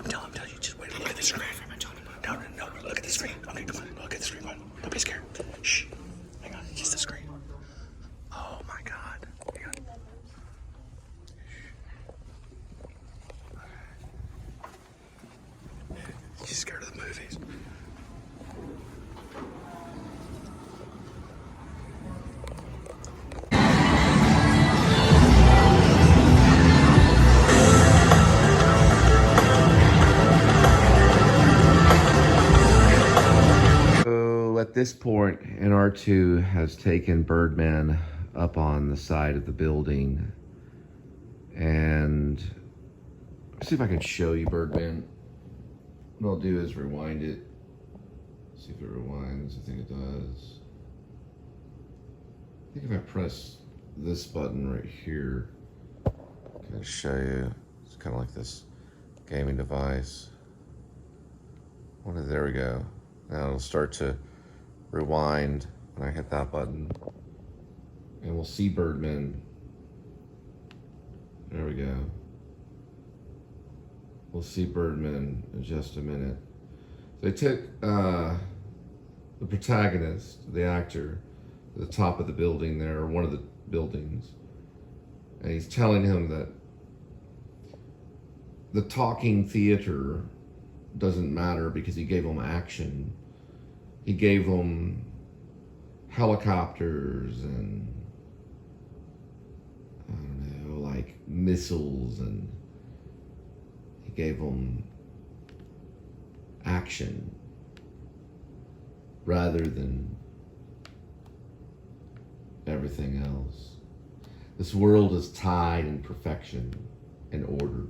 I'm telling you, just wait, look at the screen. No, look at the screen. Okay, come on, look at the screen. Don't be scared. Shh. Hang on, just the screen. Oh my God. Hang on. She's scared of the movies. At this point, R2 has taken Birdman up on the side of the building, and let's see if I can show you Birdman. What I'll do is rewind it. See if it rewinds. I think it does. I think if I press this button right here, I can show you. It's kind of like this gaming device. There we go. Now it'll start to rewind when I hit that button, and we'll see Birdman. There we go. We'll see Birdman in just a minute. They took the protagonist, the actor, to the top of the building there, or one of the buildings, and he's telling him that the talking theater doesn't matter because he gave him action. He gave them helicopters and, I don't know, like missiles, and he gave them action rather than everything else. This world is tied in perfection and order.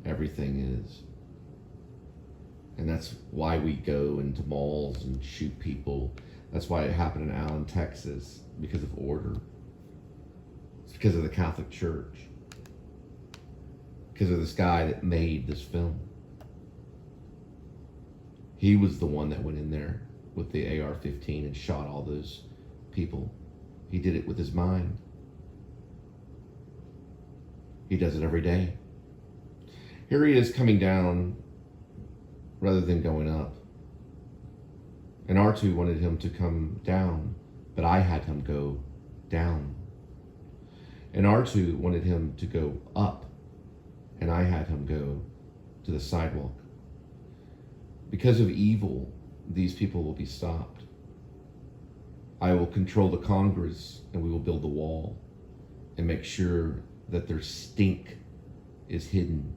Everything is. And that's why we go into malls and shoot people. That's why it happened in Allen, Texas, because of order. It's because of the Catholic Church. Because of this guy that made this film. He was the one that went in there with the AR-15 and shot all those people. He did it with his mind. He does it every day. Here he is coming down rather than going up. And R2 wanted him to come down, but I had him go down. And R2 wanted him to go up, and I had him go to the sidewalk. Because of evil, these people will be stopped. I will control the Congress, and we will build the wall and make sure that their stink is hidden,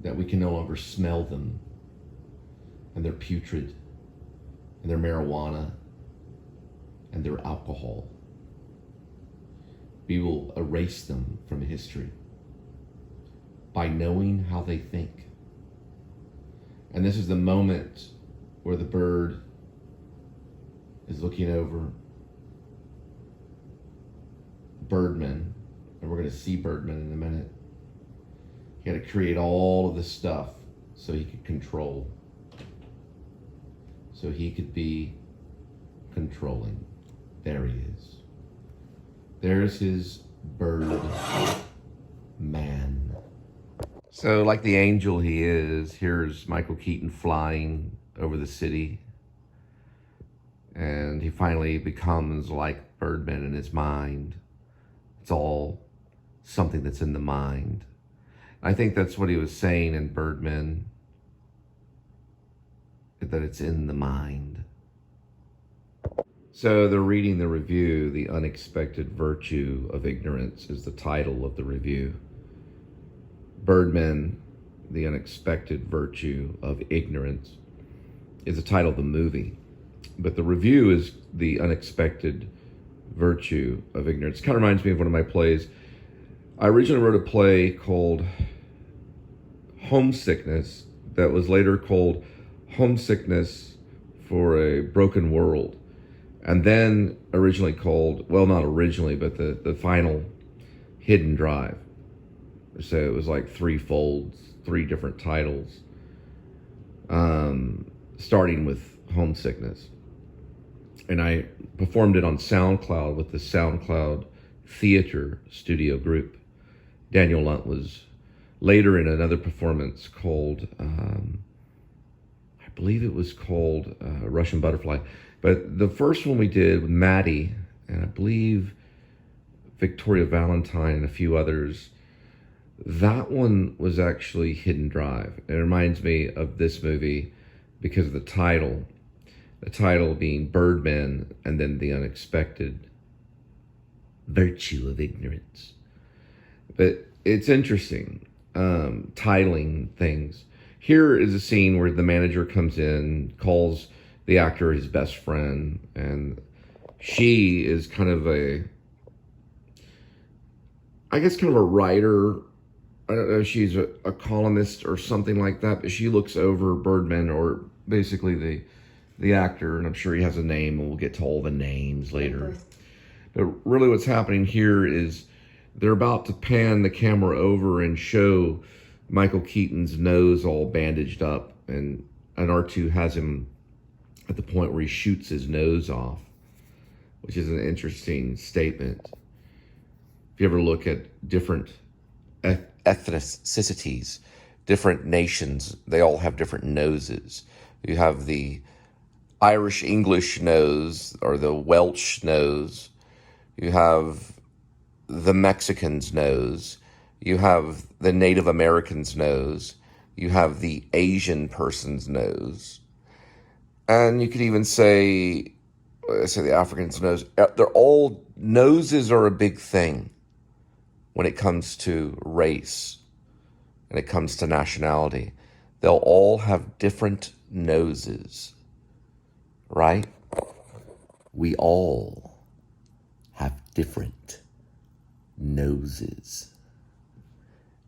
that we can no longer smell them, and their putrid, and their marijuana, and their alcohol. We will erase them from history by knowing how they think. And this is the moment where the bird is looking over Birdman, and we're going to see Birdman in a minute. He had to create all of this stuff so he could control. So he could be controlling. There he is. There's his Birdman. So like the angel he is, here's Michael Keaton flying over the city. And he finally becomes like Birdman in his mind. It's all something that's in the mind. I think that's what he was saying in Birdman, that it's in the mind. So they're reading the review. The Unexpected Virtue of Ignorance is the title of the review. Birdman, The Unexpected Virtue of Ignorance is the title of the movie. But the review is The Unexpected Virtue of Ignorance. It kind of reminds me of one of my plays. I originally wrote a play called Homesickness that was later called Homesickness for a Broken World. And then originally called, well, not originally, but the final Hidden Drive. So it was like three folds, three different titles, starting with Homesickness. And I performed it on SoundCloud with the SoundCloud Theater Studio Group. Daniel Lunt was later in another performance called, I believe it was called Russian Butterfly. But the first one we did with Maddie, and I believe Victoria Valentine and a few others, that one was actually Hidden Drive. It reminds me of this movie because of the title being Birdman, and then the unexpected virtue of ignorance. But it's interesting, titling things. Here is a scene where the manager comes in, calls the actor his best friend, and she is kind of a writer. I don't know if she's a columnist or something like that, but she looks over Birdman, or basically the actor, and I'm sure he has a name, and we'll get to all the names later. But really what's happening here is they're about to pan the camera over and show Michael Keaton's nose all bandaged up, and R2 has him at the point where he shoots his nose off, which is an interesting statement. If you ever look at different ethnicities, different nations, they all have different noses. You have the Irish English nose, or the Welsh nose. You have the Mexican's nose. You have the Native American's nose. You have the Asian person's nose. And you could even say the African's nose. They're all, noses are a big thing when it comes to race, and it comes to nationality. They'll all have different noses, right? We all have different noses.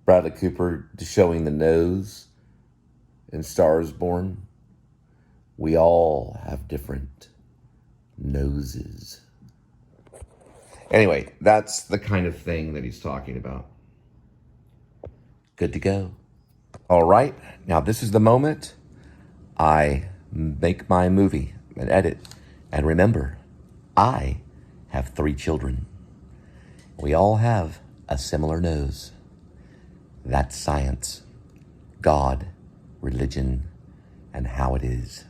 Bradley Cooper showing the nose in Star is Born. We all have different noses. Anyway, that's the kind of thing that he's talking about. Good to go. All right, now this is the moment I make my movie and edit. And remember, I have 3 children. We all have a similar nose. That's science, God, religion, and how it is.